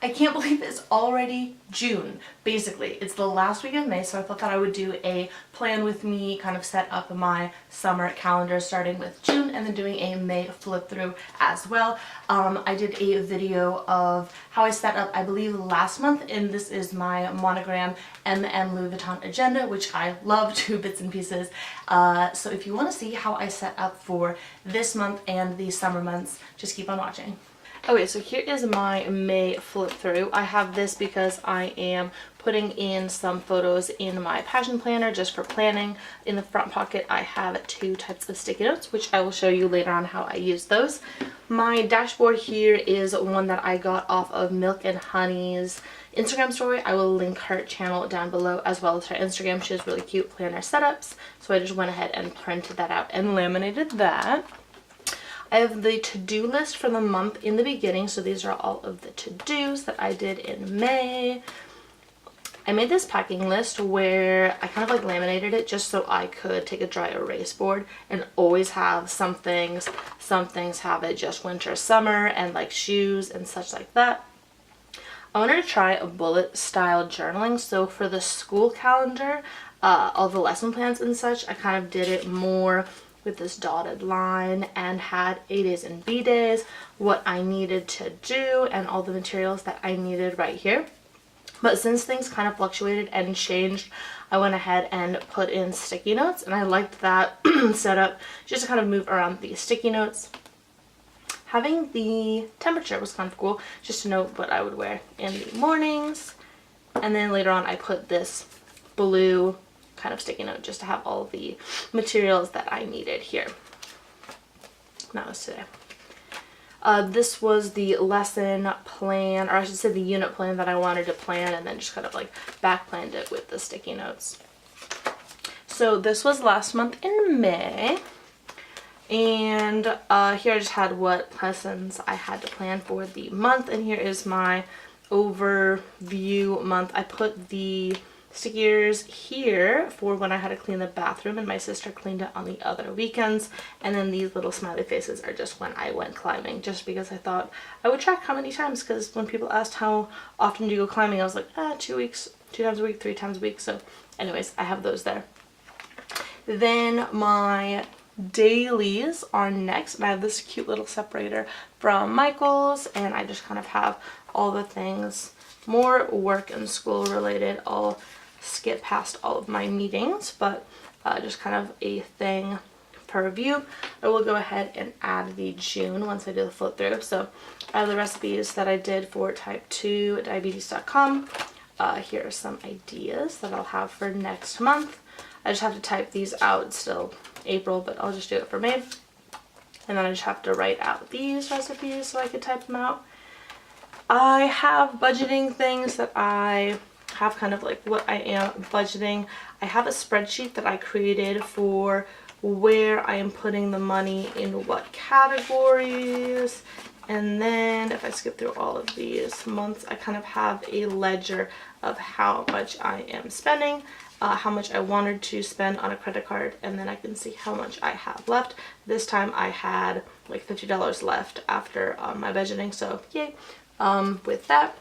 I can't believe it's already June. Basically, it's the last week of May, so I thought that I would do a plan with me, kind of set up my summer calendar starting with June and then doing a May flip through as well. I did a video of how I set up, I believe last month, and this is my monogram MM Louis Vuitton agenda, which I love to bits and pieces. So if you want to see how I set up for this month and the summer months, just keep on watching. Okay, so here is my May flip through. I have this because I am putting in some photos in my passion planner just for planning. In the front pocket I have 2 types of sticky notes, which I will show you later on how I use those. My dashboard here is one that I got off of Milk and Honey's Instagram story. I will link her channel down below as well as her Instagram. She has really cute planner setups, so I just went ahead and printed that out and laminated that. I have the to-do list for the month in the beginning, so these are all of the to-dos that I did in May. I made this packing list where I kind of like laminated it just so I could take a dry erase board and always have some things have it just winter, summer, and like shoes and such like that. I wanted to try a bullet style journaling, so for the school calendar, all the lesson plans and such, I kind of did it more with this dotted line and had A days and B days, what I needed to do, and all the materials that I needed right here. But since things kind of fluctuated and changed, I went ahead and put in sticky notes, and I liked that setup just to kind of move around the sticky notes. Having the temperature was kind of cool, just to know what I would wear in the mornings. And then later on I put this blue kind of sticky note just to have all the materials that I needed here. That was today. This was the lesson plan, or I should say the unit plan that I wanted to plan, and then just kind of like back planned it with the sticky notes. So this was last month in May, and here I just had what lessons I had to plan for the month, and here is my overview month. I put the stickers here for when I had to clean the bathroom, and my sister cleaned it on the other weekends, and then these little smiley faces are just when I went climbing, just because I thought I would track how many times, because when people asked how often do you go climbing, I was like 2 weeks, 2 times a week, 3 times a week. So anyways, I have those there. Then my dailies are next, and I have this cute little separator from Michael's, and I just kind of have all the things more work and school related. I'll skip past all of my meetings, but just kind of a thing per review. I will go ahead and add the June once I do the flip through. So I have the recipes that I did for type2diabetes.com. Here are some ideas that I'll have for next month. I just have to type these out. It's still April, but I'll just do it for May. And then I just have to write out these recipes so I can type them out. I have budgeting things that I have, kind of like what I am budgeting. I have a spreadsheet that I created for where I am putting the money in what categories. And then if I skip through all of these months, I kind of have a ledger of how much I am spending, how much I wanted to spend on a credit card, and then I can see how much I have left. This time I had like $50 left after my budgeting, so yay. With that,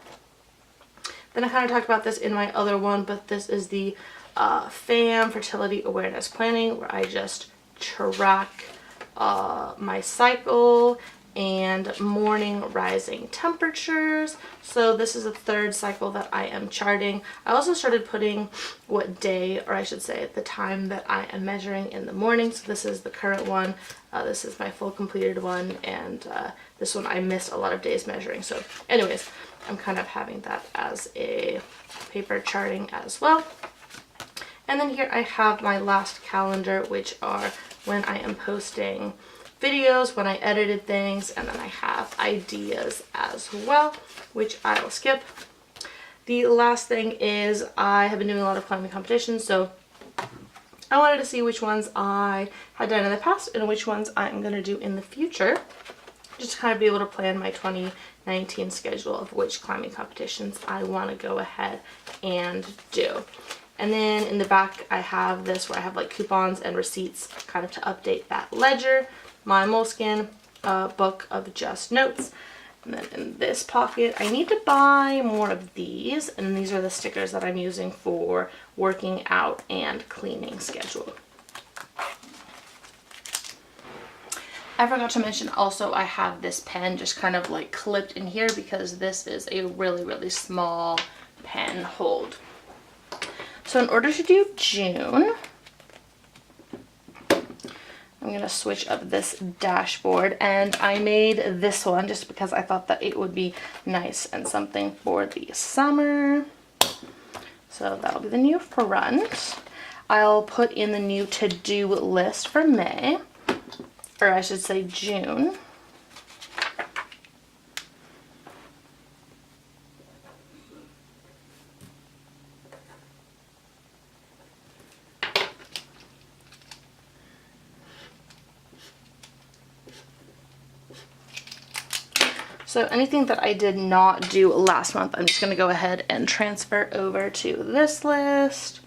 then I kind of talked about this in my other one, but this is the FAM, Fertility Awareness Planning, where I just track my cycle and morning rising temperatures. So this is a 3rd cycle that I am charting. I also started putting what day, or I should say the time that I am measuring in the morning. So this is the current one. This is my full completed one, and this one I missed a lot of days measuring. So anyways, I'm kind of having that as a paper charting as well. And then here I have my last calendar, which are when I am posting videos, when I edited things, and then I have ideas as well, which I will skip. The last thing is I have been doing a lot of climbing competitions, so I wanted to see which ones I had done in the past and which ones I'm going to do in the future, just to kind of be able to plan my 2019 schedule of which climbing competitions I want to go ahead and do. And then in the back I have this where I have like coupons and receipts kind of to update that ledger. My Moleskine book of just notes, And then in this pocket, I need to buy more of these, and these are the stickers that I'm using for working out and cleaning schedule. I forgot to mention also I have this pen just kind of like clipped in here because this is a really, really small pen hold. So in order to do June, I'm going to switch up this dashboard, and I made this one just because I thought that it would be nice and something for the summer. So that'll be the new front. I'll put in the new to-do list for May, or I should say June. So anything that I did not do last month, I'm just going to go ahead and transfer over to this list.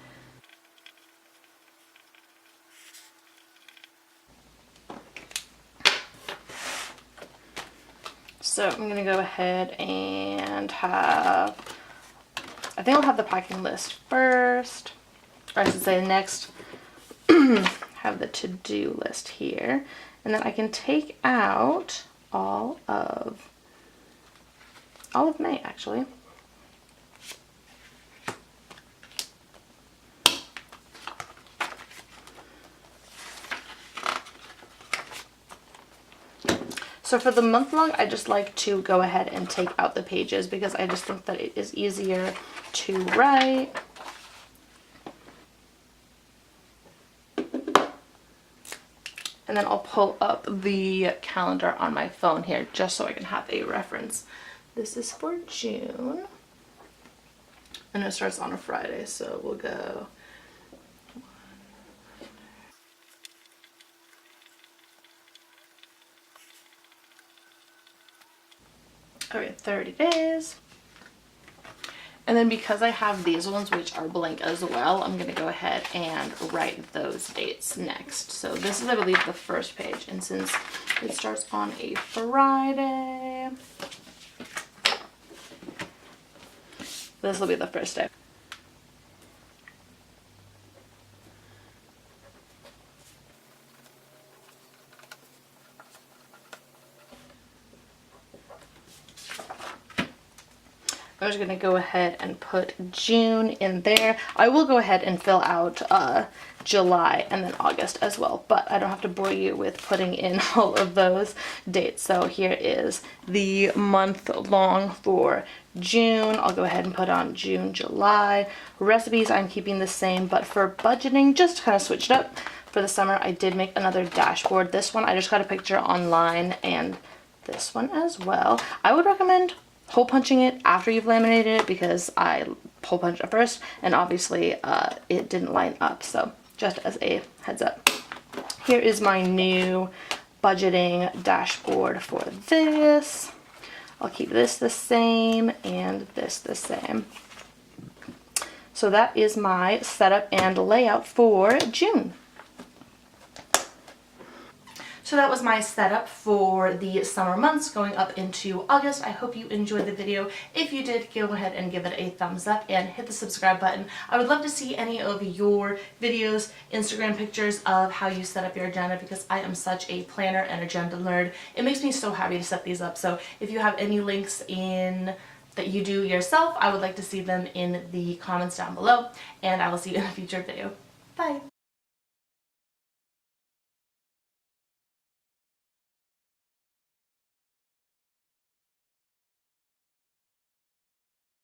So I'm going to go ahead and have, I think I'll have the packing list first, or I should say next, have the to-do list here. And then I can take out all of May, actually. So for the month long, I just like to go ahead and take out the pages because I just think that it is easier to write. And then I'll pull up the calendar on my phone here just so I can have a reference. This is for June, and it starts on a Friday, so we'll go okay, 30 days. And then because I have these ones, which are blank as well, I'm going to go ahead and write those dates next. So this is, I believe, the first page, and since it starts on a Friday, this will be the first day. I'm just going to go ahead and put June in there. I will go ahead and fill out July and then August as well, but I don't have to bore you with putting in all of those dates. So here is the month long for June. I'll go ahead and put on June, July. Recipes I'm keeping the same, but for budgeting, just kind of switched up. For the summer, I did make another dashboard. This one I just got a picture online, and this one as well. I would recommend hole punching it after you've laminated it because I hole punched it first, and obviously it didn't line up, so just as a heads up. Here is my new budgeting dashboard for this. I'll keep this the same and this the same. So that is my setup and layout for June. So that was my setup for the summer months going up into August. I hope you enjoyed the video. If you did, go ahead and give it a thumbs up and hit the subscribe button. I would love to see any of your videos, Instagram pictures of how you set up your agenda because I am such a planner and agenda nerd. It makes me so happy to set these up. So if you have any links in that you do yourself, I would like to see them in the comments down below, and I will see you in a future video. Bye!